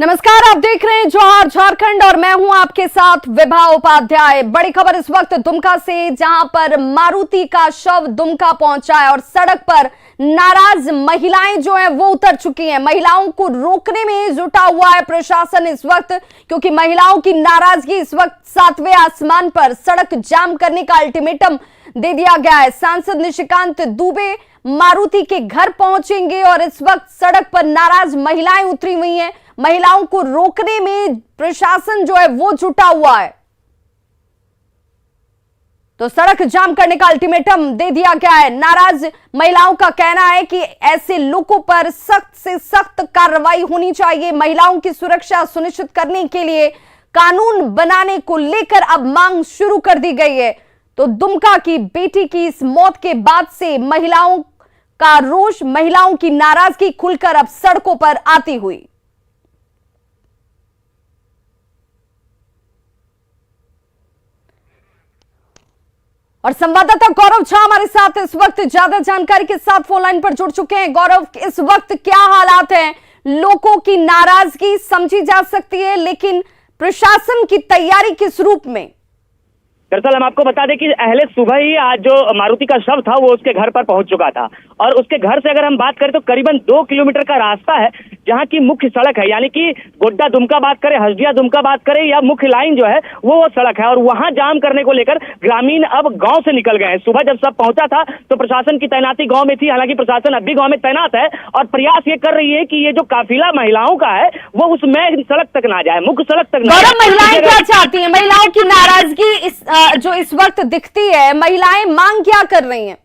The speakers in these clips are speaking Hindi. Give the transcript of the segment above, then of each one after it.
नमस्कार, आप देख रहे हैं जोहार झारखंड और मैं हूं आपके साथ विभा उपाध्याय। बड़ी खबर इस वक्त दुमका से, जहां पर मारुति का शव दुमका पहुंचा है और सड़क पर नाराज महिलाएं जो हैं वो उतर चुकी हैं। महिलाओं को रोकने में जुटा हुआ है प्रशासन इस वक्त, क्योंकि महिलाओं की नाराजगी इस वक्त 7वें आसमान पर। सड़क जाम करने का अल्टीमेटम दे दिया गया है। सांसद निशिकांत दुबे मारुति के घर पहुंचेंगे और इस वक्त सड़क पर नाराज महिलाएं उतरी हुई हैं। महिलाओं को रोकने में प्रशासन जो है वो जुटा हुआ है, तो सड़क जाम करने का अल्टीमेटम दे दिया गया है। नाराज महिलाओं का कहना है कि ऐसे लोगों पर सख्त से सख्त कार्रवाई होनी चाहिए। महिलाओं की सुरक्षा सुनिश्चित करने के लिए कानून बनाने को लेकर अब मांग शुरू कर दी गई है। तो दुमका की बेटी की इस मौत के बाद से महिलाओं का रोष, महिलाओं की नाराजगी खुलकर अब सड़कों पर आती हुई। और संवाददाता गौरव झा हमारे साथ इस वक्त ज्यादा जानकारी के साथ फोन लाइन पर जुड़ चुके हैं। गौरव, इस वक्त क्या हालात हैं? लोगों की नाराजगी समझी जा सकती है, लेकिन प्रशासन की तैयारी किस रूप में? दरअसल हम आपको बता दें कि पहले सुबह ही आज जो मारुति का शव था वो उसके घर पर पहुंच चुका था, और उसके घर से अगर हम बात करें तो करीबन 2 किलोमीटर का रास्ता है जहां की मुख्य सड़क है, यानी कि गोड्डा दुमका बात करें, हसदिया दुमका बात करें, या मुख्य लाइन जो है वो सड़क है। और वहां जाम करने को लेकर ग्रामीण अब गांव से निकल गए हैं। सुबह जब सब पहुंचा था तो प्रशासन की तैनाती गांव में थी, हालांकि प्रशासन अब भी गांव में तैनात है और प्रयास ये कर रही है कि ये जो काफिला महिलाओं का है वो उसमें सड़क तक ना जाए, मुख्य सड़क तक ना जाए। महिलाएं क्या चाहती है? महिलाओं की नाराजगी जो इस वक्त दिखती है, महिलाएं मांग क्या कर रही हैं?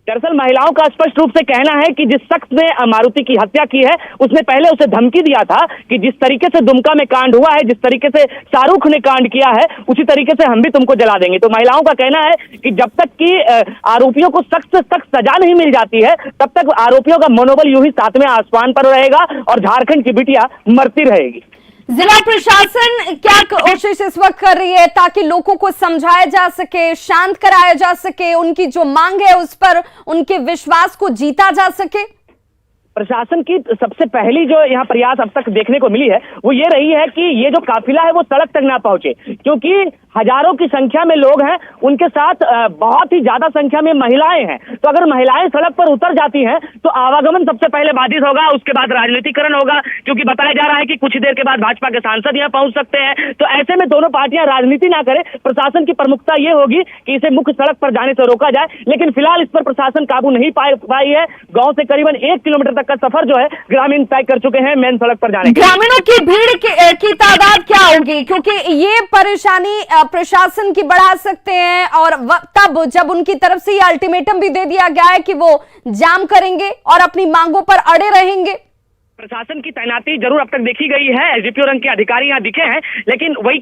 दरअसल महिलाओं का स्पष्ट रूप से कहना है कि जिस शख्स ने मारुति की हत्या की है उसने पहले उसे धमकी दिया था कि जिस तरीके से दुमका में कांड हुआ है, जिस तरीके से शाहरुख ने कांड किया है, उसी तरीके से हम भी तुमको जला देंगे। तो महिलाओं का कहना है कि जब तक कि आरोपियों को सख्त से सख्त सजा नहीं मिल जाती है तब तक आरोपियों का मनोबल यूं ही 7वें आसमान पर रहेगा और झारखंड की बिटिया मरती रहेगी। जिला प्रशासन क्या कोशिश इस वक्त कर रही है ताकि लोगों को समझाया जा सके, शांत कराया जा सके, उनकी जो मांग है उस पर उनके विश्वास को जीता जा सके? प्रशासन की सबसे पहली जो यहाँ प्रयास अब तक देखने को मिली है वो ये रही है कि ये जो काफिला है वो सड़क तक ना पहुंचे, क्योंकि हजारों की संख्या में लोग हैं, उनके साथ बहुत ही ज्यादा संख्या में महिलाएं हैं। तो अगर महिलाएं सड़क पर उतर जाती हैं तो आवागमन सबसे पहले बाधित होगा, उसके बाद राजनीतिकरण होगा, क्योंकि बताया जा रहा है कि कुछ देर के बाद भाजपा के सांसद यहाँ पहुंच सकते हैं। तो ऐसे में दोनों पार्टियां राजनीति ना करें, प्रशासन की प्रमुखता ये होगी कि इसे मुख्य सड़क पर जाने से रोका जाए। लेकिन फिलहाल इस पर प्रशासन काबू नहीं पाई है। गाँव से करीबन 1 किलोमीटर का सफर जो है ग्रामीण तय कर चुके हैं मेन सड़क पर जाने के। ग्रामीणों की भीड़ की तादाद क्या होगी? क्योंकि ये परेशानी प्रशासन की बढ़ा सकते हैं, और तब जब उनकी तरफ से ये अल्टीमेटम भी दे दिया गया है कि वो जाम करेंगे और अपनी मांगों पर अड़े रहेंगे। प्रशासन की तैनाती जरूर अब तक देखी गई है, एसडीपीओ रंग के अधिकारी यहाँ दिखे हैं, लेकिन वही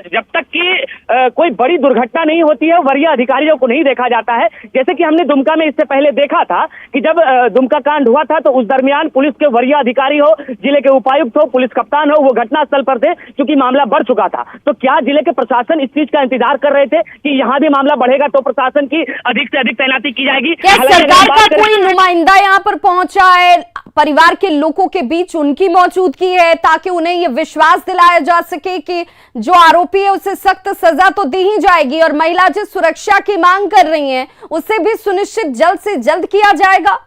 जब तक कि कोई बड़ी दुर्घटना नहीं होती है वरीय अधिकारियों को नहीं देखा जाता है। जैसे कि हमने दुमका में इससे पहले देखा था कि जब दुमका कांड हुआ था तो उस दरमियान पुलिस के वरीय अधिकारी हो, जिले के उपायुक्त हो, पुलिस कप्तान हो, वो घटनास्थल पर थे क्योंकि मामला बढ़ चुका था। तो क्या जिले के प्रशासन इस चीज का इंतजार कर रहे थे कि यहाँ भी मामला बढ़ेगा तो प्रशासन की अधिक से अधिक तैनाती की जाएगी? सरकार का कोई नुमाइंदा यहाँ पर पहुंचा है? परिवार के लोगों के बीच उनकी मौजूदगी है ताकि उन्हें यह विश्वास दिलाया जा सके कि जो आरोपी है उसे सख्त सजा तो दी ही जाएगी, और महिला जिस सुरक्षा की मांग कर रही हैं उसे भी सुनिश्चित जल्द से जल्द किया जाएगा?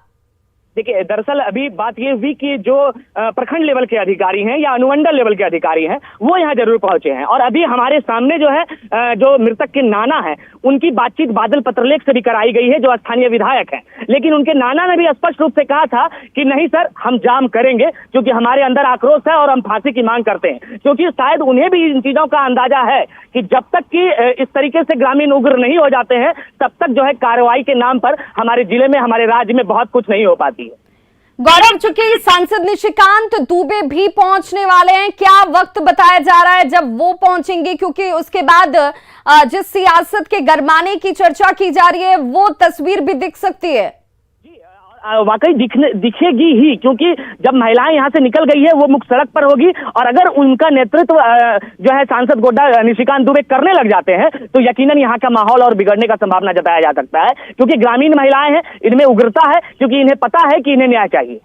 देखिए, दरअसल अभी बात ये हुई कि जो प्रखंड लेवल के अधिकारी हैं या अनुमंडल लेवल के अधिकारी हैं वो यहाँ जरूर पहुंचे हैं, और अभी हमारे सामने जो है जो मृतक के नाना है उनकी बातचीत बादल पत्रलेख से भी कराई गई है, जो स्थानीय विधायक हैं। लेकिन उनके नाना ने भी स्पष्ट रूप से कहा था कि नहीं सर, हम जाम करेंगे क्योंकि हमारे अंदर आक्रोश है और हम फांसी की मांग करते हैं, क्योंकि शायद उन्हें भी इन चीजों का अंदाजा है कि जब तक कि इस तरीके से ग्रामीण उग्र नहीं हो जाते हैं तब तक जो है कार्रवाई के नाम पर हमारे जिले में, हमारे राज्य में बहुत कुछ नहीं हो पाती है। गौरव, चूंकि सांसद निशिकांत दुबे भी पहुंचने वाले हैं, क्या वक्त बताया जा रहा है जब वो पहुंचेंगे? क्योंकि उसके बाद जिस सियासत के गरमाने की चर्चा की जा रही है वो तस्वीर भी दिख सकती है। वाकई दिखेगी ही, क्योंकि जब महिलाएं यहाँ से निकल गई है वो मुख्य सड़क पर होगी, और अगर उनका नेतृत्व जो है सांसद गोड्डा निशिकांत दुबे करने लग जाते हैं तो यकीनन यहाँ का माहौल और बिगड़ने का संभावना जताया जा सकता है, क्योंकि ग्रामीण महिलाएं हैं, इनमें उग्रता है, क्योंकि इन्हें पता है कि इन्हें न्याय चाहिए।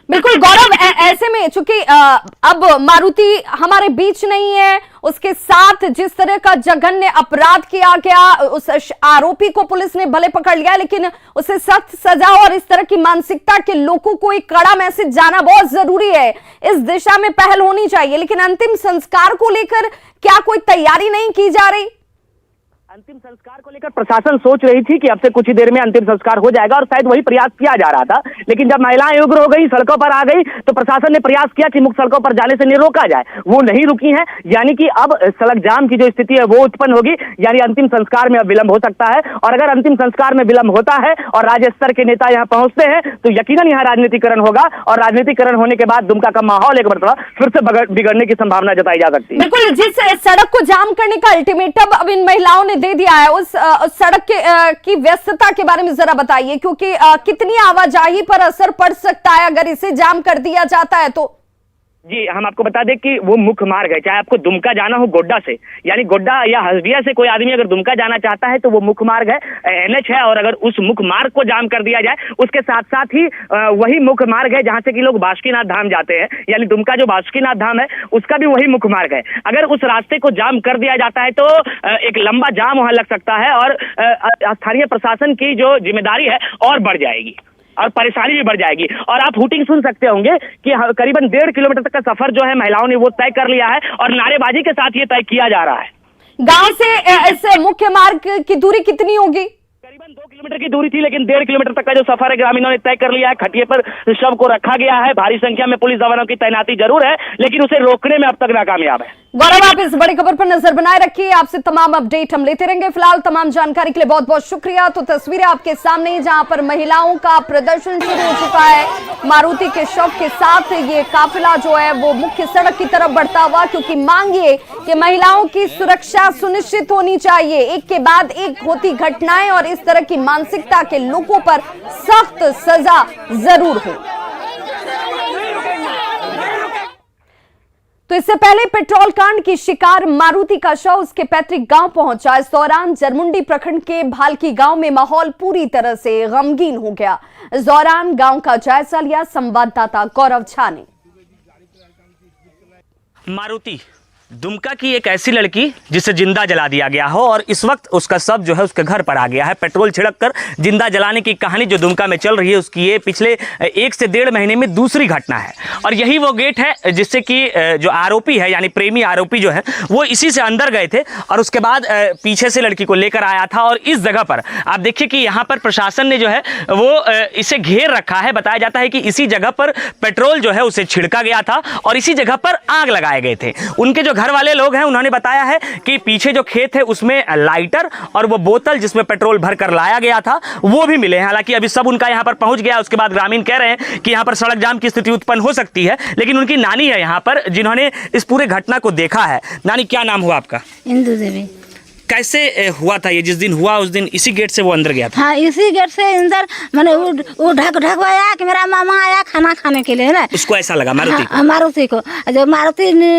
बिल्कुल गौरव, ऐसे में चूंकि अब मारुति हमारे बीच नहीं है, उसके साथ जिस तरह का जघन्य अपराध किया गया, उस आरोपी को पुलिस ने भले पकड़ लिया लेकिन उसे सख्त सजा और इस तरह की मानसिकता के लोगों को एक कड़ा मैसेज जाना बहुत जरूरी है। इस दिशा में पहल होनी चाहिए, लेकिन अंतिम संस्कार को लेकर क्या कोई तैयारी नहीं की जा रही? अंतिम संस्कार को लेकर प्रशासन सोच रही थी कि अब से कुछ ही देर में अंतिम संस्कार हो जाएगा और शायद वही प्रयास किया जा रहा था, लेकिन जब महिलाएं उग्र हो गई, सड़कों पर आ गई, तो प्रशासन ने प्रयास किया कि मुख्य सड़कों पर जाने से नहीं रोका जाए। वो नहीं रुकी हैं, यानी कि अब सड़क जाम की जो स्थिति है वो उत्पन्न होगी, यानी अंतिम संस्कार में अब विलंब हो सकता है। और अगर अंतिम संस्कार में विलंब होता है और राज्य स्तर के नेता यहाँ पहुंचते हैं तो यकीनन यहाँ राजनीतिकरण होगा और राजनीतिकरण होने के बाद दुमका का माहौल एक बार फिर से बिगड़ने की संभावना जताई जा सकती है। बिल्कुल, जिस सड़क को जाम करने का अल्टीमेटम अब इन महिलाओं ने दे दिया है, उस सड़क की व्यस्तता के बारे में जरा बताइए, क्योंकि कितनी आवाजाही पर असर पड़ सकता है अगर इसे जाम कर दिया जाता है तो? जी, हम आपको बता दें कि वो मुख्य मार्ग है, चाहे आपको दुमका जाना हो गोड्डा से, यानी गोड्डा या हसदिया से कोई आदमी अगर दुमका जाना चाहता है तो वो मुख्य मार्ग है, NH है। और अगर उस मुख्य मार्ग को जाम कर दिया जाए, उसके साथ साथ ही वही मुख्य मार्ग है जहां से कि लोग बासुकीनाथ धाम जाते हैं, यानी दुमका जो बासुकीनाथ धाम है उसका भी वही मुख्य मार्ग है। अगर उस रास्ते को जाम कर दिया जाता है तो एक लंबा जाम वहां लग सकता है और स्थानीय प्रशासन की जो जिम्मेदारी है और बढ़ जाएगी और परेशानी भी बढ़ जाएगी। और आप हूटिंग सुन सकते होंगे कि करीबन 1.5 किलोमीटर तक का सफर जो है महिलाओं ने वो तय कर लिया है और नारेबाजी के साथ ये तय किया जा रहा है। गांव से इस मुख्य मार्ग की दूरी कितनी होगी? करीबन 2 किलोमीटर की दूरी थी, लेकिन 1.5 किलोमीटर तक का जो सफर है ग्रामीणों ने तय कर लिया है। खटिए पर शव को रखा गया है, भारी संख्या में पुलिस जवानों की तैनाती जरूर है, लेकिन उसे रोकने में अब तक नाकामयाब है। गौरव, आप इस बड़ी खबर पर नजर बनाए रखिए, आपसे तमाम अपडेट हम लेते रहेंगे। फिलहाल तमाम जानकारी के लिए बहुत बहुत शुक्रिया। तो तस्वीरें आपके सामने जहां पर महिलाओं का प्रदर्शन शुरू हो चुका है, मारुति के शव के साथ ये काफिला जो है वो मुख्य सड़क की तरफ बढ़ता हुआ, क्योंकि मांग ये कि महिलाओं की सुरक्षा सुनिश्चित होनी चाहिए। एक के बाद एक होती घटनाएं और इस तरह की मानसिकता के लोगों पर सख्त सजा जरूर हो। तो इससे पहले पेट्रोल कांड की शिकार मारुति का शव उसके पैतृक गांव पहुंचा। इस दौरान जरमुंडी प्रखंड के भालकी गांव में माहौल पूरी तरह से गमगीन हो गया। इस दौरान गांव का जायजा लिया संवाददाता गौरव झा ने। मारुति दुमका की एक ऐसी लड़की जिसे जिंदा जला दिया गया हो और इस वक्त उसका शव जो है उसके घर पर आ गया है। पेट्रोल छिड़ककर जिंदा जलाने की कहानी जो दुमका में चल रही है उसकी ये पिछले 1 से 1.5 महीने में दूसरी घटना है। और यही वो गेट है जिससे कि जो आरोपी है यानी प्रेमी आरोपी जो है वो इसी से अंदर गए थे और उसके बाद पीछे से लड़की को लेकर आया था। और इस जगह पर आप देखिए कि यहाँ पर प्रशासन ने जो है वो इसे घेर रखा है। बताया जाता है कि इसी जगह पर पेट्रोल जो है उसे छिड़का गया था और इसी जगह पर आग लगाए गए थे। उनके जो घर वाले लोग हैं उन्होंने बताया है कि पीछे जो खेत है उसमें लाइटर और वो बोतल जिसमें पेट्रोल भरकर लाया गया था वो भी मिले हैं। हालांकि अभी सब उनका यहां पर पहुंच गया। उसके बाद ग्रामीण कह रहे हैं कि यहां पर सड़क जाम की स्थिति उत्पन्न हो सकती है, लेकिन उनकी नानी है यहां पर जिन्होंने इस पूरे घटना को देखा है। नानी, क्या नाम हुआ आपका? इंदु देवी। कैसे हुआ था ये? जिस दिन हुआ उस दिन इसी गेट से वो अंदर गया था? हाँ, इसी गेट से अंदर मैंने वो ढकवाया कि मेरा मामा आया खाना खाने के लिए ना। उसको ऐसा लगा मारुति को? हाँ, मारुति को जब मारुति ने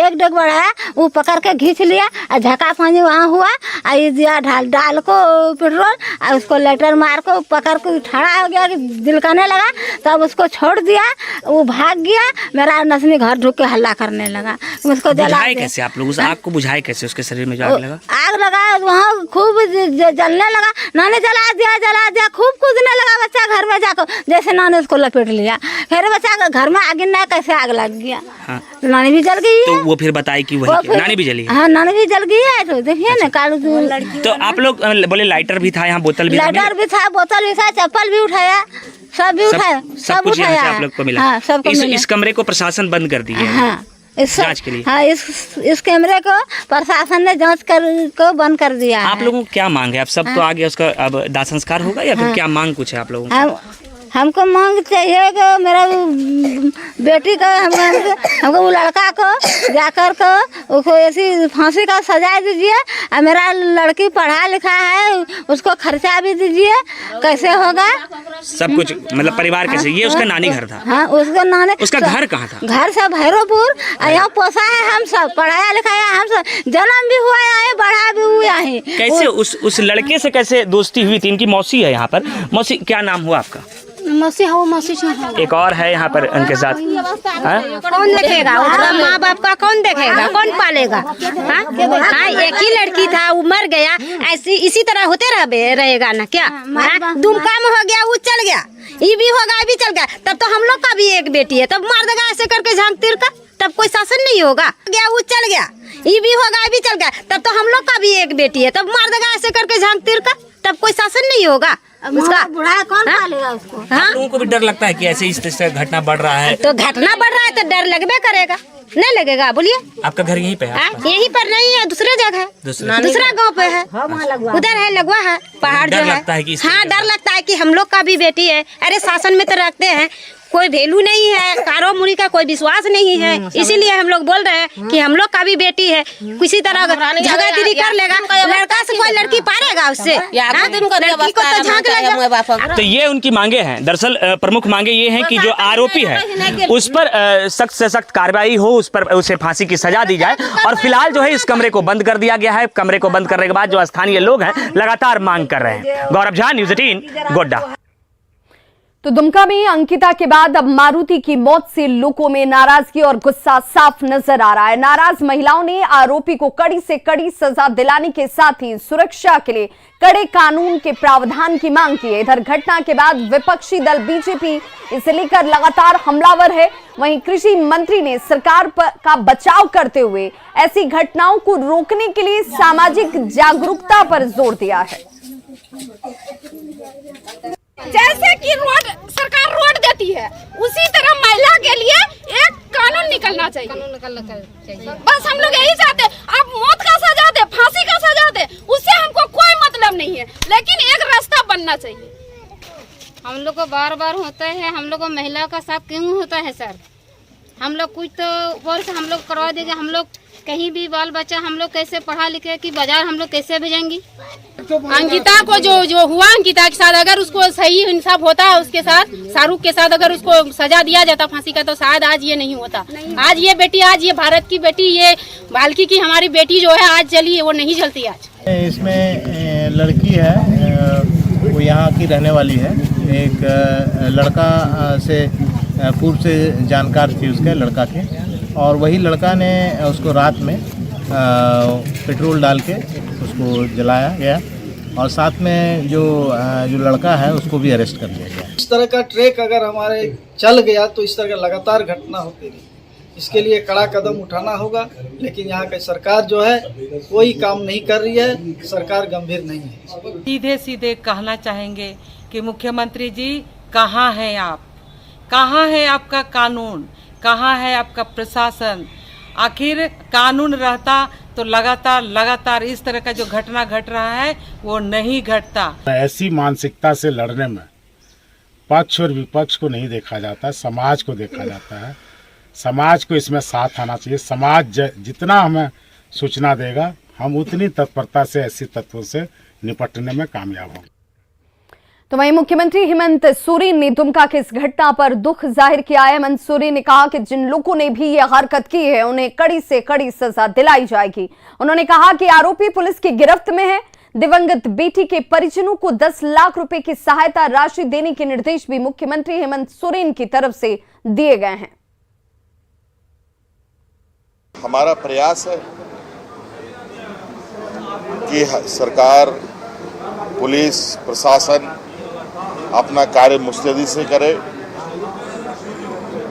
एक डेग बढ़ाया वो पकड़ के खींच लिया और झका पानी वहाँ हुआ और दिया डाल को पेट्रोल और उसको लेटर मार को पकड़ के खड़ा हो गया कि दिलकाने लगा। तब उसको छोड़ दिया, वो भाग गया। मेरा नसनी घर ढुक के हल्ला करने लगा। उसको बुझाए कैसे आप लोग? उस आग को बुझाए कैसे? उसके शरीर में जो आग लगा? लगा वहाँ खूब जलने लगा। नानी जला दिया खूब कूदने लगा बच्चा घर में जाकर, जैसे नानी उसको लपेट लिया। फिर बच्चा घर में आग ना कैसे आग लग गया। हाँ। तो नानी भी जल गई है। तो वो फिर बताई कि वही नानी भी जली? हाँ, नानी भी जल गई है। तो देखिए ना कालू। तो आप लोग बोले लाइटर भी था यहाँ, बोतल भी? लाइटर भी था, बोतल भी था, चप्पल भी उठाया, सब भी उठाया, सब कुछ यहाँ से आप लोग को मिला? हाँ, सबको मिला। इस कमरे को प्रशासन बंद कर दिया है? हाँ, जांच के लिए? हाँ, इस कैमरे को प्रशासन ने जांच को बंद कर दिया है। आप लोगों को क्या मांग है? अब सब तो आ गया, उसका अब दाह संस्कार होगा या फिर क्या मांग कुछ है आप लोगों को? हमको मांग चाहिए कि मेरा बेटी को हमको वो लड़का को जाकर को उसको ऐसी फांसी का सजा दीजिए और मेरा लड़की पढ़ा लिखा है उसको खर्चा भी दीजिए। कैसे होगा सब कुछ? मतलब परिवार कैसे? ये उसका नानी घर था? हाँ, उसका नानी। उसका घर कहाँ था? घर सब भैरवपुर। यहाँ पोसा है, हम सब पढ़ाया लिखाया, हम सब जन्म भी हुआ है, बड़ा भी हुआ है। कैसे उस लड़के से कैसे दोस्ती हुई थी? इनकी मौसी है यहाँ पर। मौसी, क्या नाम हुआ आपका? मौसी हो मौसी हो। एक और है यहाँ पर उनके साथ। हाँ? कौन देखेगा उसका माँ बाप का, कौन देखेगा, कौन पालेगा? हाँ, एक ही लड़की था, वो मर गया, ऐसी इसी तरह होते रहेगा ना क्या? दुमका में हो गया, वो चल गया, ये भी होगा, ये भी चल गया, तब तो हम लोग का भी एक बेटी है, तब मार देगा ऐसे करके झांक तीर का, तब कोई शासन नहीं होगा। गया वो चल गया, ये भी होगा, ये भी चल गया, तब तो हम लोग का भी एक बेटी है, तब मार देगा ऐसे करके झांक तीर का, तब कोई शासन नहीं होगा। उसका बुढ़ा कौन पालेगा उसको? आप लोगों को भी डर लगता है कि ऐसे इस तरह से घटना बढ़ रहा है? तो घटना बढ़ रहा है तो डर लगबे करेगा, नहीं लगेगा? बोलिए। आपका घर यहीं पे है? यहीं पर नहीं है, दूसरे जगह है, दूसरा गांव पे है, उधर है, लगवा है पहाड़ जो डर है। लगता है कि इस हाँ, डर लगता है कि हम लोग का भी बेटी है। अरे शासन में तो रखते हैं, कोई वैल्यू नहीं है, कारो मुड़ी का कोई विश्वास नहीं है, इसीलिए हम लोग बोल रहे हैं कि हम लोग का भी बेटी है। किसी तरह झगड़ागिरी कर लेगा, लड़का से कोई लड़की पारेगा उससे, लड़की को तो झांक लेगा। तो ये उनकी मांगे हैं। दरअसल प्रमुख मांगे ये हैं कि जो आरोपी है उस पर सख्त से सख्त कार्रवाई हो, उस पर उसे फांसी की सजा दी जाए। और फिलहाल जो है इस कमरे को बंद कर दिया गया है। कमरे को बंद करने के बाद जो स्थानीय लोग हैं लगातार मांग कर रहे हैं। गौरव झा, न्यूज़ 18 गोड्डा। तो दुमका में अंकिता के बाद अब मारुति की मौत से लोगों में नाराजगी और गुस्सा साफ नजर आ रहा है। नाराज महिलाओं ने आरोपी को कड़ी से कड़ी सजा दिलाने के साथ ही सुरक्षा के लिए कड़े कानून के प्रावधान की मांग की है। इधर घटना के बाद विपक्षी दल बीजेपी इसे लेकर लगातार हमलावर है। वहीं कृषि मंत्री ने सरकार का बचाव करते हुए ऐसी घटनाओं को रोकने के लिए सामाजिक जागरूकता पर जोर दिया है। जैसे कि सरकार रोड देती है, उसी तरह महिला के लिए एक कानून निकलना चाहिए। बस हम लोग यही चाहते हैं। आप मौत का सजा दे, फांसी का सजा दे, उससे हमको कोई मतलब नहीं है, लेकिन एक रास्ता बनना चाहिए। हम लोग को बार बार होता है, हम लोग को महिला का साथ क्यों होता है सर? हम लोग कुछ तो बोल से हम लोग करवा देंगे। हम लोग कहीं भी बाल बच्चा हम लोग कैसे पढ़ा लिखे कि बाजार हम लोग कैसे भेजेंगी? अंकिता को जो हुआ, अंकिता के साथ अगर उसको सही इंसाफ होता है, उसके साथ शाहरुख के साथ अगर उसको सजा दिया जाता फांसी का, तो शायद आज ये नहीं होता। आज ये बेटी, आज ये भारत की बेटी, ये भालकी की हमारी बेटी जो है आज जली, वो नहीं जलती आज। इसमें लड़की है, वो यहाँ की रहने वाली है। एक लड़का से पूर्व से जानकार थी उसके लड़का के, और वही लड़का ने उसको रात में पेट्रोल डाल के उसको जलाया गया, और साथ में जो लड़का है उसको भी अरेस्ट कर लिया गया। इस तरह का ट्रैक अगर हमारे चल गया तो इस तरह का लगातार घटना होती रही। इसके लिए कड़ा कदम उठाना होगा, लेकिन यहाँ की सरकार जो है कोई काम नहीं कर रही है, सरकार गंभीर नहीं है। सीधे सीधे कहना चाहेंगे कि मुख्यमंत्री जी कहाँ हैं आप? कहाँ है आपका कानून? कहाँ है आपका प्रशासन? आखिर कानून रहता तो लगातार इस तरह का जो घटना घट रहा है वो नहीं घटता। ऐसी मानसिकता से लड़ने में पक्ष और विपक्ष को नहीं देखा जाता, समाज को देखा जाता है। समाज को इसमें साथ आना चाहिए। समाज जितना हमें सूचना देगा, हम उतनी तत्परता से ऐसी तत्वों से निपटने में कामयाब होंगे। तो वहीं मुख्यमंत्री हेमंत सोरेन ने दुमका की इस घटना पर दुख जाहिर किया है। हेमंत सोरेन ने कहा कि जिन लोगों ने भी ये हरकत की है उन्हें कड़ी से कड़ी सजा दिलाई जाएगी। उन्होंने कहा कि आरोपी पुलिस की गिरफ्त में है। दिवंगत बेटी के परिजनों को 10 लाख रुपए की सहायता राशि देने के निर्देश भी मुख्यमंत्री हेमंत सोरेन की तरफ से दिए गए हैं। हमारा प्रयास है कि सरकार, पुलिस, प्रशासन अपना कार्य मुस्तैदी से करे,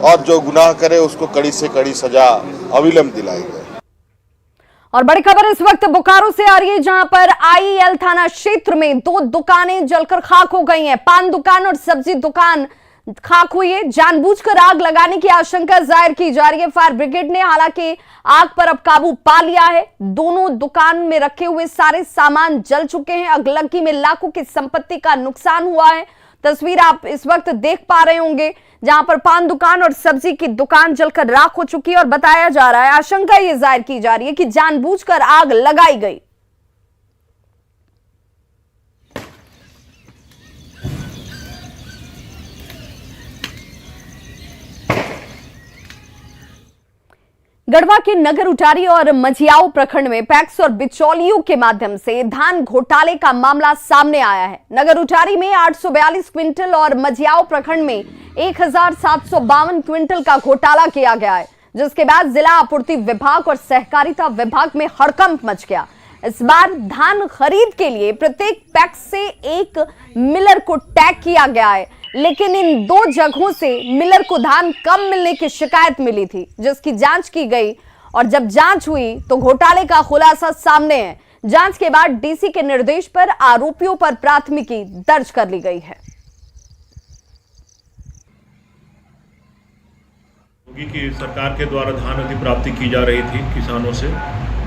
और जो गुनाह करे उसको कड़ी से कड़ी सजा अविलंब दिलाई जाए। और बड़ी खबर इस वक्त बोकारो से आ रही है, जहां पर आईएल थाना क्षेत्र में 2 दुकानें जलकर खाक हो गई हैं। पान दुकान और सब्जी दुकान खाक हुई है। जानबूझकर आग लगाने की आशंका जाहिर की जा रही है। फायर ब्रिगेड ने हालांकि आग पर अब काबू पा लिया है। दोनों दुकान में रखे हुए सारे सामान जल चुके हैं। अगलगी में लाखों की संपत्ति का नुकसान हुआ है। तस्वीर आप इस वक्त देख पा रहे होंगे, जहां पर पान दुकान और सब्जी की दुकान जलकर राख हो चुकी है, और बताया जा रहा है, आशंका ये जाहिर की जा रही है कि जानबूझकर आग लगाई गई। गढ़वा के नगर उटारी और मझियाओं प्रखंड में पैक्स और बिचौलियों के माध्यम से धान घोटाले का मामला सामने आया है। नगर उटारी में 842 क्विंटल और मझियाओं प्रखंड में 1752 क्विंटल का घोटाला किया गया है, जिसके बाद जिला आपूर्ति विभाग और सहकारिता विभाग में हड़कंप मच गया। इस बार धान खरीद के लिए प्रत्येक पैक्स से एक मिलर को टैग किया गया है, लेकिन इन दो जगहों से मिलर को धान कम मिलने की शिकायत मिली थी, जिसकी जांच की गई और जब जांच हुई तो घोटाले का खुलासा सामने है। जांच के बाद डीसी के निर्देश पर आरोपियों पर प्राथमिकी दर्ज कर ली गई है। की सरकार के द्वारा धान अधिप्राप्ति की जा रही थी किसानों से,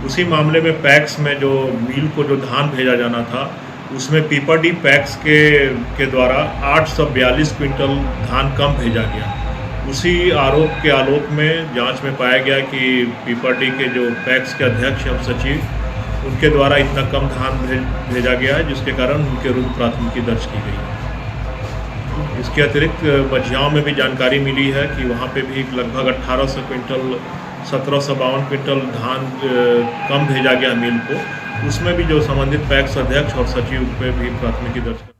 उसी मामले में पैक्स में जो मिल को जो धान भेजा जाना था उसमें पीपरडी पैक्स के द्वारा 842 क्विंटल धान कम भेजा गया। उसी आरोप के आलोक में जांच में पाया गया कि पीपरडी के जो पैक्स के अध्यक्ष एवं सचिव उनके द्वारा इतना कम धान भेजा गया है, जिसके कारण उनके विरुद्ध प्राथमिकी दर्ज की गई है। इसके अतिरिक्त मझियाओं में भी जानकारी मिली है कि वहाँ पे भी लगभग 1800 क्विंटल 1752 क्विंटल धान कम भेजा गया मिल को, उसमें भी जो संबंधित पैक्स अध्यक्ष और सचिव पे भी प्राथमिकी दर्ज कर।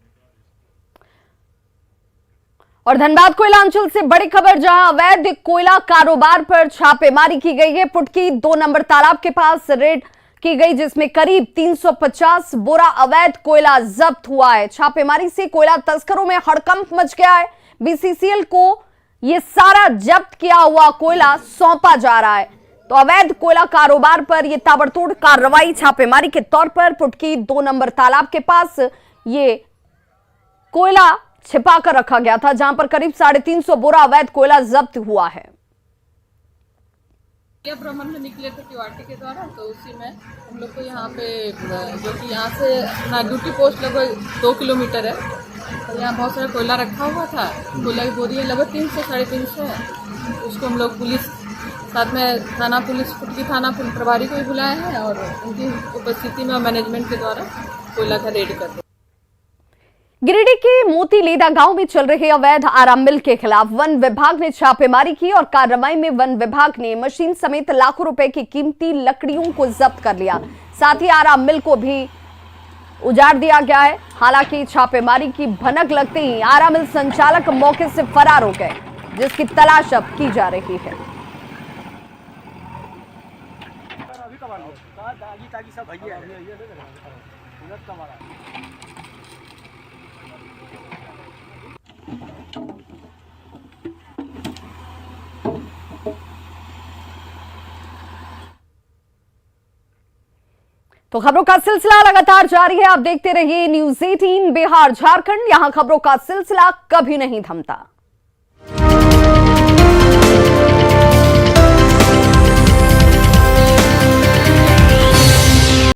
और धनबाद कोयला अंचल से बड़ी खबर, जहां अवैध कोयला कारोबार पर छापेमारी की गई है। पुटकी 2 नंबर तालाब के पास रेड की गई, जिसमें करीब 350 बोरा अवैध कोयला जब्त हुआ है। छापेमारी से कोयला तस्करों में हड़कंप मच गया है। बीसीसीएल को यह सारा जब्त किया हुआ कोयला सौंपा जा रहा है। तो अवैध कोयला कारोबार पर यह ताबड़तोड़ कार्रवाई छापेमारी के तौर पर पुटकी 2 नंबर तालाब के पास ये कोयला छिपा कर रखा गया था, जहां पर करीब 350 बोरा अवैध कोयला जब्त हुआ है। भ्रमण में निकले थे किवाटी के द्वारा, तो उसी में हम लोग को यहाँ पे जो कि यहाँ से अपना ड्यूटी पोस्ट लगभग 2 किलोमीटर है, तो यहाँ बहुत सारा कोयला रखा हुआ था। कोयला की बोरी लगभग 300 साढ़े 300 है। उसको हम लोग पुलिस साथ में थाना पुलिस पुटकी थाना प्रभारी को भी बुलाए हैं और उनकी उपस्थिति में मैनेजमेंट के द्वारा कोयला का रेड करते हैं। गिरिडीह के मोतीलीदा गांव में चल रहे अवैध आराम मिल के खिलाफ वन विभाग ने छापेमारी की और कार्रवाई में वन विभाग ने मशीन समेत लाखों रुपए की कीमती लकड़ियों को जब्त कर लिया। साथ ही आराम मिल को भी उजाड़ दिया गया है। हालांकि छापेमारी की भनक लगते ही आराम मिल संचालक मौके से फरार हो गए, जिसकी तलाश अब की जा रही है। तो खबरों का सिलसिला लगातार जारी है। आप देखते रहिए न्यूज़ 18 बिहार झारखंड। यहां खबरों का सिलसिला कभी नहीं थमता।